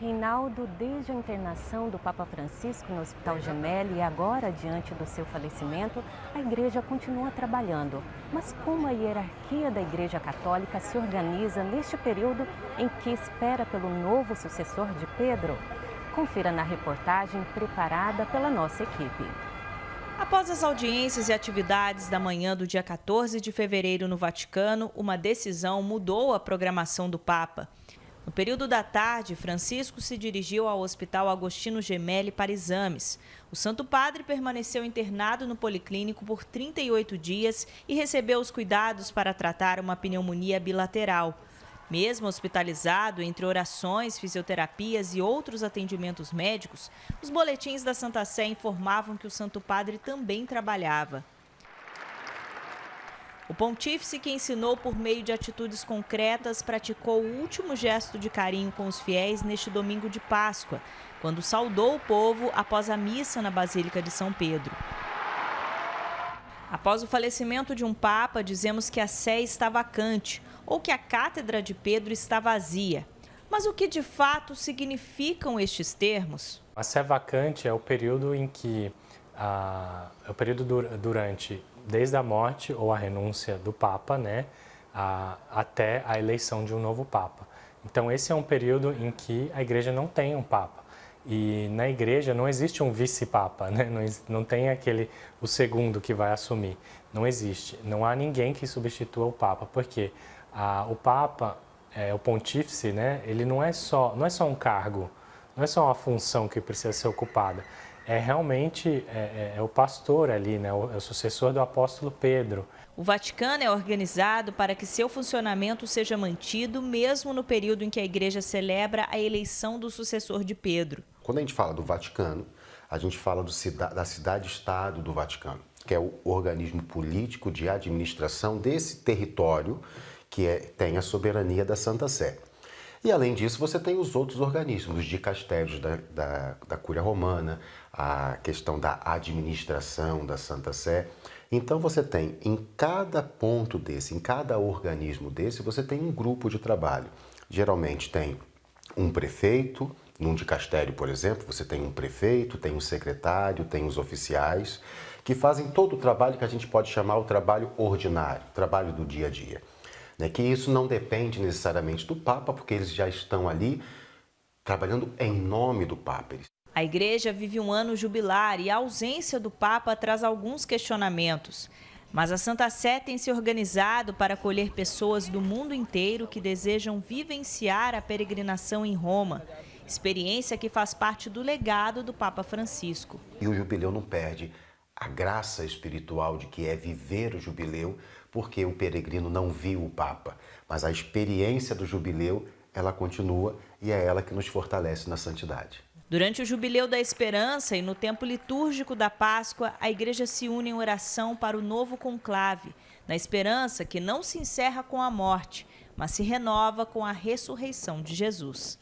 Reinaldo, desde a internação do Papa Francisco no Hospital Gemelli e agora diante do seu falecimento, a Igreja continua trabalhando. Mas como a hierarquia da Igreja Católica se organiza neste período em que espera pelo novo sucessor de Pedro? Confira na reportagem preparada pela nossa equipe. Após as audiências e atividades da manhã do dia 14 de fevereiro no Vaticano, uma decisão mudou a programação do Papa. No período da tarde, Francisco se dirigiu ao Hospital Agostino Gemelli para exames. O Santo Padre permaneceu internado no policlínico por 38 dias e recebeu os cuidados para tratar uma pneumonia bilateral. Mesmo hospitalizado, entre orações, fisioterapias e outros atendimentos médicos, os boletins da Santa Sé informavam que o Santo Padre também trabalhava. O pontífice, que ensinou por meio de atitudes concretas, praticou o último gesto de carinho com os fiéis neste domingo de Páscoa, quando saudou o povo após a missa na Basílica de São Pedro. Após o falecimento de um papa, dizemos que a Sé está vacante ou que a Cátedra de Pedro está vazia. Mas o que de fato significam estes termos? A Sé vacante é o período em que durante desde a morte ou a renúncia do Papa, né, até a eleição de um novo Papa. Então esse é um período em que a Igreja não tem um Papa. E na Igreja não existe um vice-Papa, né? Não tem o segundo que vai assumir. Não existe. Não há ninguém que substitua o Papa, porque o Papa, o pontífice, né, ele não é só um cargo, não é só uma função que precisa ser ocupada. É realmente o pastor ali, né? É o sucessor do apóstolo Pedro. O Vaticano é organizado para que seu funcionamento seja mantido mesmo no período em que a Igreja celebra a eleição do sucessor de Pedro. Quando a gente fala do Vaticano, a gente fala da cidade-estado do Vaticano, que é o organismo político de administração desse território que tem a soberania da Santa Sé. E, além disso, você tem os outros organismos, os dicastérios da Cúria Romana, a questão da administração da Santa Sé. Então, você tem em cada ponto desse, em cada organismo desse, você tem um grupo de trabalho. Geralmente tem um prefeito, num dicastério, por exemplo, você tem um prefeito, tem um secretário, tem os oficiais, que fazem todo o trabalho que a gente pode chamar o trabalho ordinário, trabalho do dia a dia. Que isso não depende necessariamente do Papa, porque eles já estão ali trabalhando em nome do Papa. A Igreja vive um ano jubilar e a ausência do Papa traz alguns questionamentos. Mas a Santa Sé tem se organizado para acolher pessoas do mundo inteiro que desejam vivenciar a peregrinação em Roma, experiência que faz parte do legado do Papa Francisco. E o jubileu não perde a graça espiritual de que é viver o jubileu, porque o peregrino não viu o Papa, mas a experiência do jubileu, ela continua e é ela que nos fortalece na santidade. Durante o Jubileu da Esperança e no tempo litúrgico da Páscoa, a Igreja se une em oração para o novo conclave, na esperança que não se encerra com a morte, mas se renova com a ressurreição de Jesus.